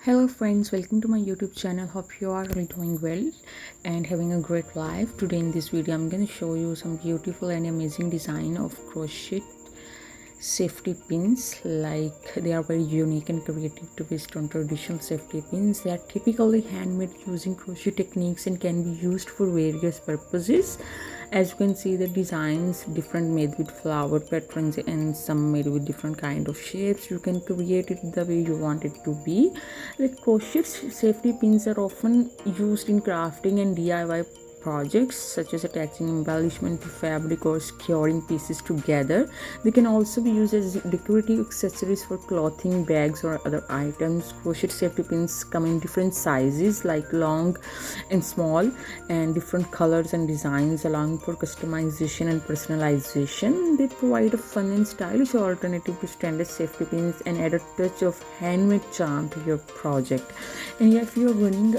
Hello friends, welcome to my YouTube channel. Hope you are all doing well and having a great life. Today in this video I'm going to show you some beautiful and amazing design of crochet safety pins. Like, they are very unique and creative twist on traditional safety pins. They are typically handmade using crochet techniques and can be used for various purposes. As you can see, the designs different, made with flower patterns and some made with different kind of shapes. You can create it the way you want it to be. Like, crochet safety pins are often used in crafting and DIY projects, such as attaching embellishment to fabric or securing pieces together. They can also be used as decorative accessories for clothing, bags, or other items. Crochet safety pins come in different sizes, like long and small, and different colors and designs, allowing for customization and personalization. They provide a fun and stylish alternative to standard safety pins and add a touch of handmade charm to your project. And if you're running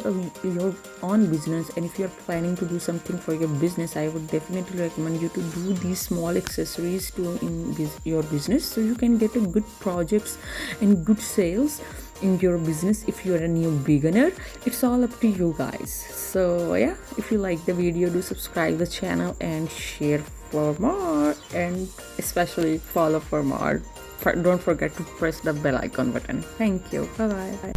your own business, and if you're planning to do something for your business, I would definitely recommend you to do these small accessories in your business, so you can get a good projects and good sales in your business. If you're a new beginner, it's all up to you guys. So yeah, if you like the video, do subscribe the channel and share for more, and especially follow for more. Don't forget to press the bell icon button. Thank you. Bye bye.